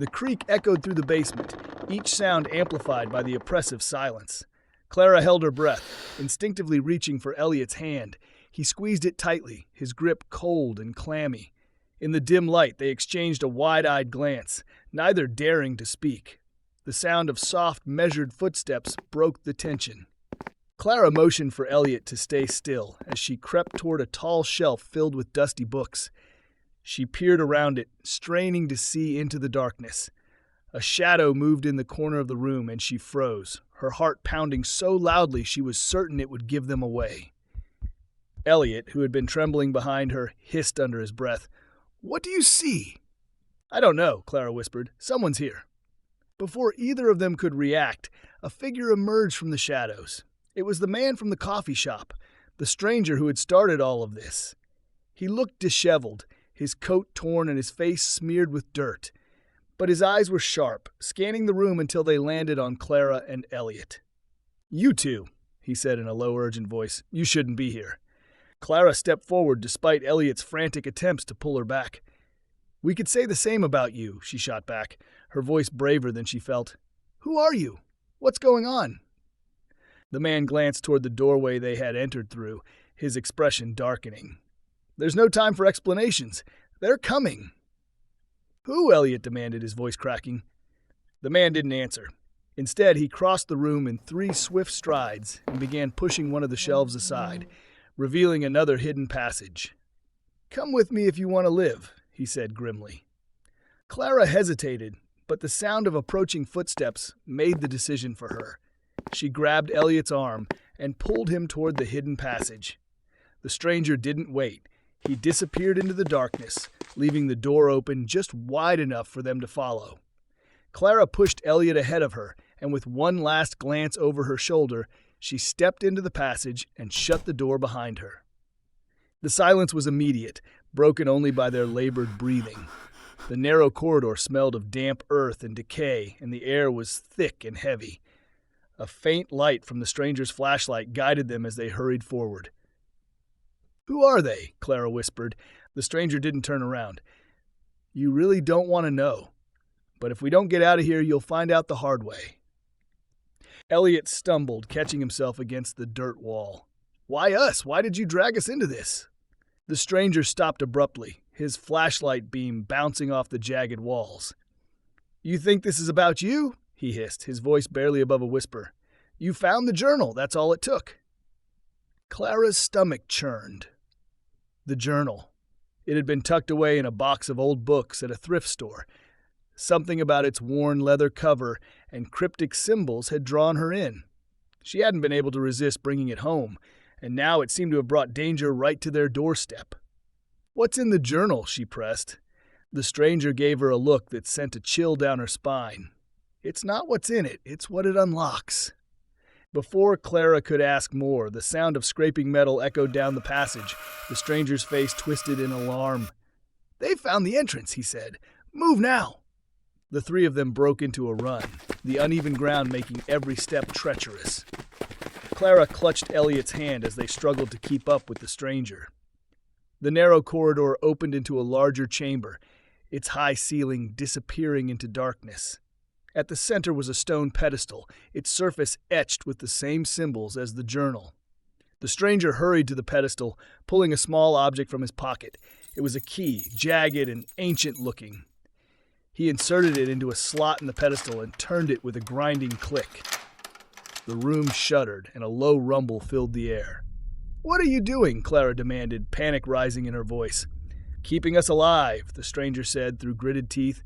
The creak echoed through the basement, each sound amplified by the oppressive silence. Clara held her breath, instinctively reaching for Elliot's hand. He squeezed it tightly, his grip cold and clammy. In the dim light, they exchanged a wide-eyed glance, neither daring to speak. The sound of soft, measured footsteps broke the tension. Clara motioned for Elliot to stay still as she crept toward a tall shelf filled with dusty books. She peered around it, straining to see into the darkness. A shadow moved in the corner of the room and she froze, her heart pounding so loudly she was certain it would give them away. Elliot, who had been trembling behind her, hissed under his breath, "What do you see?" "I don't know," Clara whispered. "Someone's here." Before either of them could react, a figure emerged from the shadows. It was the man from the coffee shop, the stranger who had started all of this. He looked disheveled, his coat torn and his face smeared with dirt. But his eyes were sharp, scanning the room until they landed on Clara and Elliot. "You two," he said in a low, urgent voice, "you shouldn't be here." Clara stepped forward despite Elliot's frantic attempts to pull her back. "We could say the same about you," she shot back, her voice braver than she felt. "Who are you? What's going on?" The man glanced toward the doorway they had entered through, his expression darkening. "There's no time for explanations. They're coming." "Who?" Elliot demanded, his voice cracking. The man didn't answer. Instead, he crossed the room in 3 swift strides and began pushing one of the shelves aside, revealing another hidden passage. "Come with me if you want to live," he said grimly. Clara hesitated, but the sound of approaching footsteps made the decision for her. She grabbed Elliot's arm and pulled him toward the hidden passage. The stranger didn't wait. He disappeared into the darkness, leaving the door open just wide enough for them to follow. Clara pushed Elliot ahead of her, and with one last glance over her shoulder, she stepped into the passage and shut the door behind her. The silence was immediate, broken only by their labored breathing. The narrow corridor smelled of damp earth and decay, and the air was thick and heavy. A faint light from the stranger's flashlight guided them as they hurried forward. "Who are they?" Clara whispered. The stranger didn't turn around. "You really don't want to know. But if we don't get out of here, you'll find out the hard way." Elliot stumbled, catching himself against the dirt wall. "Why us? Why did you drag us into this?" The stranger stopped abruptly, his flashlight beam bouncing off the jagged walls. "You think this is about you?" he hissed, his voice barely above a whisper. "You found the journal, that's all it took." Clara's stomach churned. The journal. It had been tucked away in a box of old books at a thrift store. Something about its worn leather cover and cryptic symbols had drawn her in. She hadn't been able to resist bringing it home, and now it seemed to have brought danger right to their doorstep. "What's in the journal?" she pressed. The stranger gave her a look that sent a chill down her spine. "It's not what's in it, it's what it unlocks." Before Clara could ask more, the sound of scraping metal echoed down the passage. The stranger's face twisted in alarm. "They've found the entrance," he said. "Move now." The 3 of them broke into a run, the uneven ground making every step treacherous. Clara clutched Elliot's hand as they struggled to keep up with the stranger. The narrow corridor opened into a larger chamber, its high ceiling disappearing into darkness. At the center was a stone pedestal, its surface etched with the same symbols as the journal. The stranger hurried to the pedestal, pulling a small object from his pocket. It was a key, jagged and ancient-looking. He inserted it into a slot in the pedestal and turned it with a grinding click. The room shuddered, and a low rumble filled the air. "What are you doing?" Clara demanded, panic rising in her voice. "Keeping us alive," the stranger said through gritted teeth.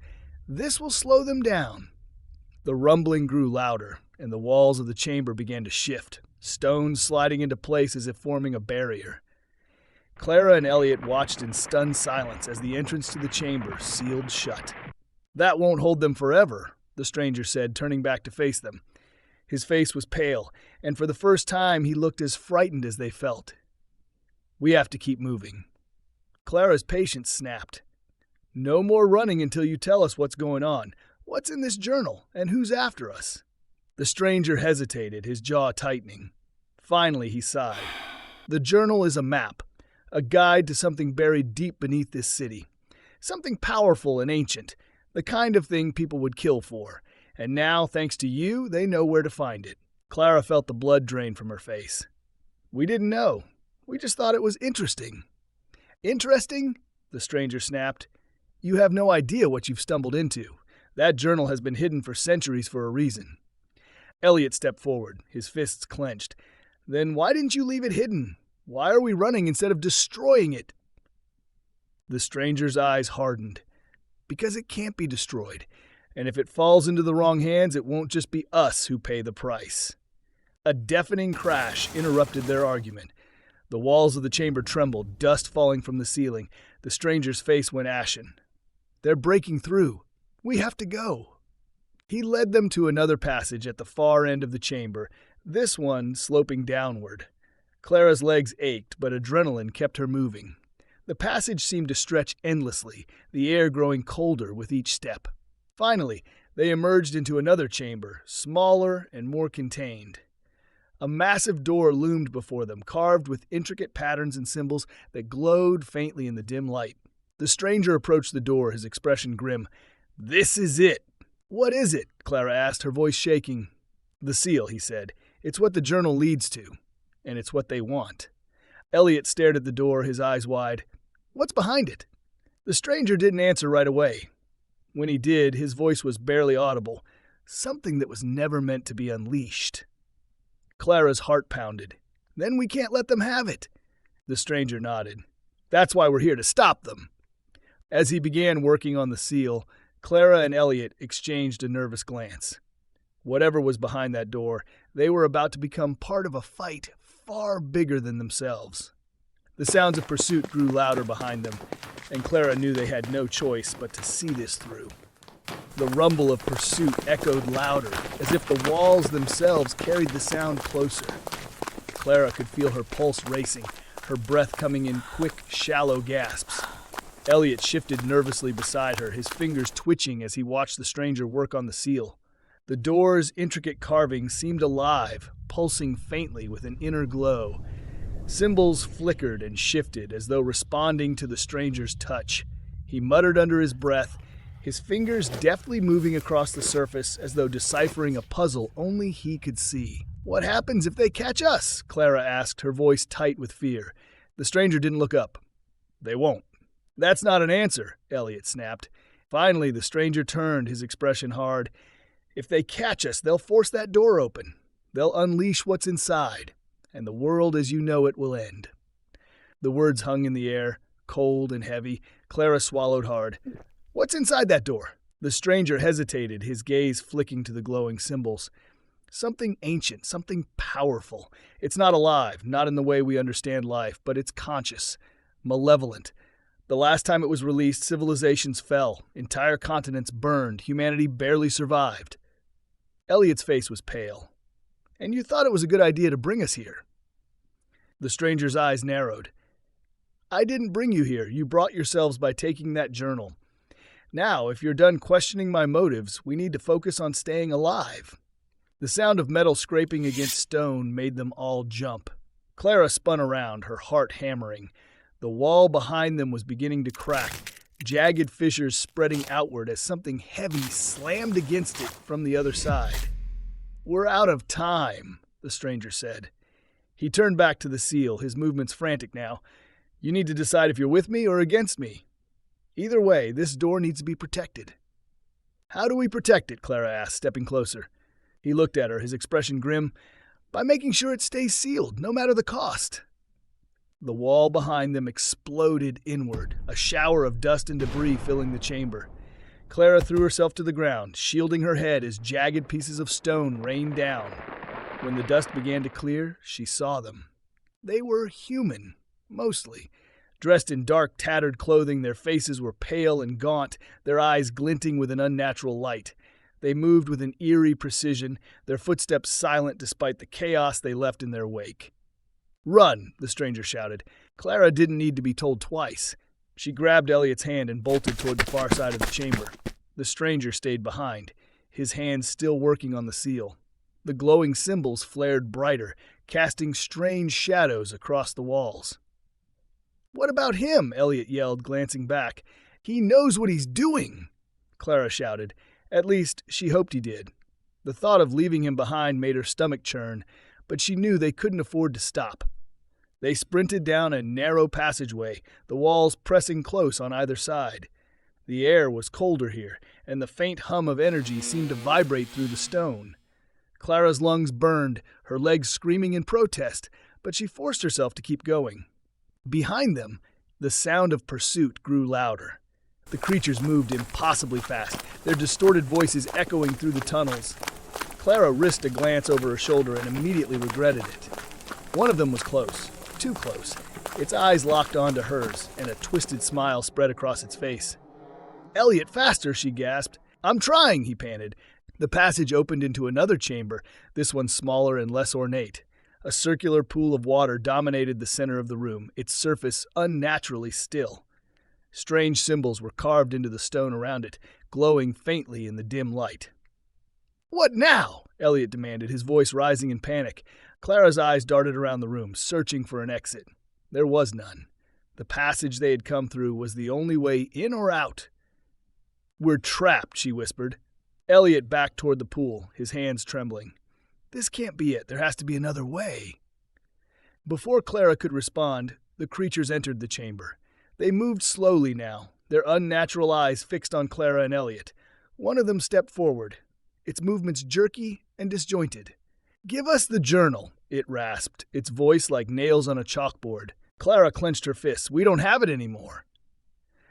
"This will slow them down." The rumbling grew louder, and the walls of the chamber began to shift, stones sliding into place as if forming a barrier. Clara and Elliot watched in stunned silence as the entrance to the chamber sealed shut. "That won't hold them forever," the stranger said, turning back to face them. His face was pale, and for the first time he looked as frightened as they felt. "We have to keep moving." Clara's patience snapped. "No more running until you tell us what's going on. What's in this journal, and who's after us?" The stranger hesitated, his jaw tightening. Finally, he sighed. "The journal is a map, a guide to something buried deep beneath this city. Something powerful and ancient, The kind of thing people would kill for. And now, thanks to you, they know where to find it. Clara felt the blood drain from her face. We didn't know. We just thought it was interesting. Interesting? The stranger snapped. You have no idea what you've stumbled into. That journal has been hidden for centuries for a reason. Elliot stepped forward, his fists clenched. Then why didn't you leave it hidden? Why are we running instead of destroying it? The stranger's eyes hardened. Because it can't be destroyed. And if it falls into the wrong hands, it won't just be us who pay the price. A deafening crash interrupted their argument. The walls of the chamber trembled, dust falling from the ceiling. The stranger's face went ashen. They're breaking through. We have to go. He led them to another passage at the far end of the chamber, this one sloping downward. Clara's legs ached, but adrenaline kept her moving. The passage seemed to stretch endlessly, the air growing colder with each step. Finally, they emerged into another chamber, smaller and more contained. A massive door loomed before them, carved with intricate patterns and symbols that glowed faintly in the dim light. The stranger approached the door, his expression grim. This is it. What is it? Clara asked, her voice shaking. The seal, he said. It's what the journal leads to, and it's what they want. Elliot stared at the door, his eyes wide. What's behind it? The stranger didn't answer right away. When he did, his voice was barely audible, something that was never meant to be unleashed. Clara's heart pounded. Then we can't let them have it. The stranger nodded. That's why we're here, to stop them. As he began working on the seal, Clara and Elliot exchanged a nervous glance. Whatever was behind that door, they were about to become part of a fight far bigger than themselves. The sounds of pursuit grew louder behind them, and Clara knew they had no choice but to see this through. The rumble of pursuit echoed louder, as if the walls themselves carried the sound closer. Clara could feel her pulse racing, her breath coming in quick, shallow gasps. Elliot shifted nervously beside her, his fingers twitching as he watched the stranger work on the seal. The door's intricate carving seemed alive, pulsing faintly with an inner glow. Symbols flickered and shifted as though responding to the stranger's touch. He muttered under his breath, his fingers deftly moving across the surface as though deciphering a puzzle only he could see. What happens if they catch us? Clara asked, her voice tight with fear. The stranger didn't look up. They won't. That's not an answer, Elliot snapped. Finally, the stranger turned, his expression hard. If they catch us, they'll force that door open. They'll unleash what's inside, and the world as you know it will end. The words hung in the air, cold and heavy. Clara swallowed hard. What's inside that door? The stranger hesitated, his gaze flicking to the glowing symbols. Something ancient, something powerful. It's not alive, not in the way we understand life, but it's conscious, malevolent. The last time it was released, civilizations fell, entire continents burned, humanity barely survived. Elliot's face was pale. And you thought it was a good idea to bring us here? The stranger's eyes narrowed. I didn't bring you here. You brought yourselves by taking that journal. Now, if you're done questioning my motives, we need to focus on staying alive. The sound of metal scraping against stone made them all jump. Clara spun around, her heart hammering. The wall behind them was beginning to crack, jagged fissures spreading outward as something heavy slammed against it from the other side. We're out of time, the stranger said. He turned back to the seal, his movements frantic now. You need to decide if you're with me or against me. Either way, this door needs to be protected. How do we protect it? Clara asked, stepping closer. He looked at her, his expression grim. By making sure it stays sealed, no matter the cost. The wall behind them exploded inward, a shower of dust and debris filling the chamber. Clara threw herself to the ground, shielding her head as jagged pieces of stone rained down. When the dust began to clear, she saw them. They were human, mostly. Dressed in dark, tattered clothing, their faces were pale and gaunt, their eyes glinting with an unnatural light. They moved with an eerie precision, their footsteps silent despite the chaos they left in their wake. Run, the stranger shouted. Clara didn't need to be told twice. She grabbed Elliot's hand and bolted toward the far side of the chamber. The stranger stayed behind, his hands still working on the seal. The glowing symbols flared brighter, casting strange shadows across the walls. What about him? Elliot yelled, glancing back. He knows what he's doing. Clara shouted. At least, she hoped he did. The thought of leaving him behind made her stomach churn, but she knew they couldn't afford to stop. They sprinted down a narrow passageway, the walls pressing close on either side. The air was colder here, and the faint hum of energy seemed to vibrate through the stone. Clara's lungs burned, her legs screaming in protest, but she forced herself to keep going. Behind them, the sound of pursuit grew louder. The creatures moved impossibly fast, their distorted voices echoing through the tunnels. Clara risked a glance over her shoulder and immediately regretted it. One of them was close, too close. Its eyes locked onto hers, and a twisted smile spread across its face. "Elliot, faster!" she gasped. "I'm trying," he panted. The passage opened into another chamber, this one smaller and less ornate. A circular pool of water dominated the center of the room, its surface unnaturally still. Strange symbols were carved into the stone around it, glowing faintly in the dim light. "What now?" Elliot demanded, his voice rising in panic. Clara's eyes darted around the room, searching for an exit. There was none. The passage they had come through was the only way in or out. "We're trapped," she whispered. Elliot backed toward the pool, his hands trembling. "This can't be it. There has to be another way." Before Clara could respond, the creatures entered the chamber. They moved slowly now, their unnatural eyes fixed on Clara and Elliot. One of them stepped forward, its movements jerky and disjointed. "Give us the journal," it rasped, its voice like nails on a chalkboard. Clara clenched her fists. "We don't have it anymore."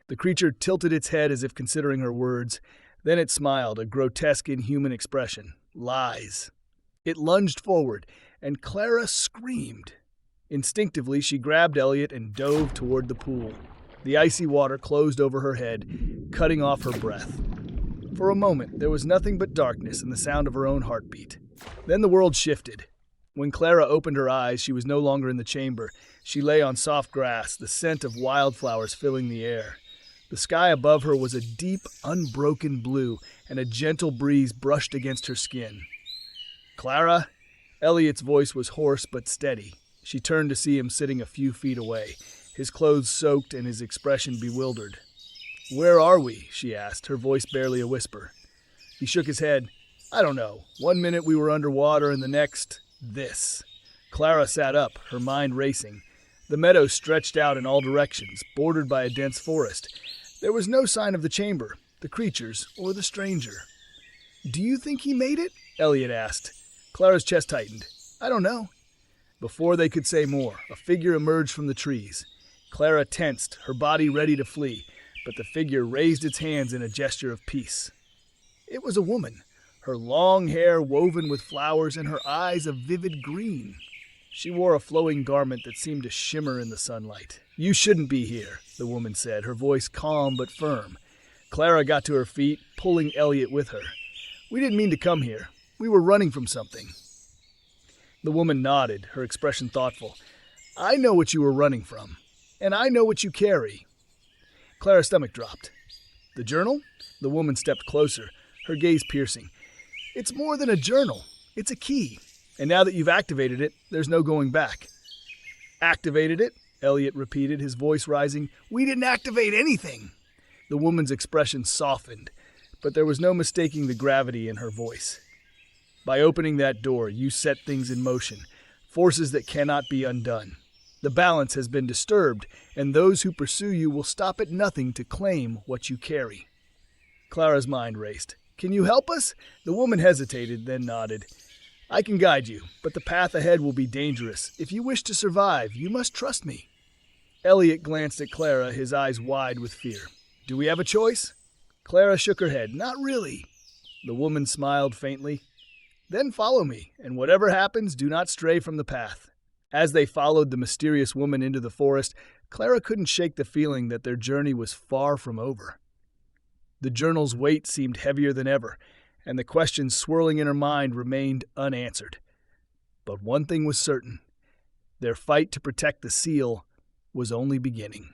The creature tilted its head as if considering her words. Then it smiled, a grotesque, inhuman expression. Lies. It lunged forward, and Clara screamed. Instinctively, she grabbed Elliot and dove toward the pool. The icy water closed over her head, cutting off her breath. For a moment, there was nothing but darkness and the sound of her own heartbeat. Then the world shifted. When Clara opened her eyes, she was no longer in the chamber. She lay on soft grass, the scent of wildflowers filling the air. The sky above her was a deep, unbroken blue, and a gentle breeze brushed against her skin. "Clara?" Elliot's voice was hoarse but steady. She turned to see him sitting a few feet away, his clothes soaked and his expression bewildered. "Where are we?" she asked, her voice barely a whisper. He shook his head. "I don't know. One minute we were underwater and the next, this." Clara sat up, her mind racing. The meadow stretched out in all directions, bordered by a dense forest. There was no sign of the chamber, the creatures, or the stranger. "Do you think he made it?" Elliot asked. Clara's chest tightened. "I don't know." Before they could say more, a figure emerged from the trees. Clara tensed, her body ready to flee, but the figure raised its hands in a gesture of peace. It was a woman, her long hair woven with flowers and her eyes a vivid green. She wore a flowing garment that seemed to shimmer in the sunlight. "You shouldn't be here," the woman said, her voice calm but firm. Clara got to her feet, pulling Elliot with her. "We didn't mean to come here. We were running from something." The woman nodded, her expression thoughtful. "I know what you were running from, and I know what you carry." Clara's stomach dropped. "The journal?" The woman stepped closer, her gaze piercing. "It's more than a journal. It's a key. And now that you've activated it, there's no going back." "Activated it?" Elliot repeated, his voice rising. "We didn't activate anything." The woman's expression softened, but there was no mistaking the gravity in her voice. "By opening that door, you set things in motion, forces that cannot be undone. The balance has been disturbed, and those who pursue you will stop at nothing to claim what you carry." Clara's mind raced. "Can you help us?" The woman hesitated, then nodded. "I can guide you, but the path ahead will be dangerous. If you wish to survive, you must trust me." Elliot glanced at Clara, his eyes wide with fear. "Do we have a choice?" Clara shook her head. "Not really." The woman smiled faintly. "Then follow me, and whatever happens, do not stray from the path." As they followed the mysterious woman into the forest, Clara couldn't shake the feeling that their journey was far from over. The journal's weight seemed heavier than ever, and the questions swirling in her mind remained unanswered. But one thing was certain. Their fight to protect the seal was only beginning.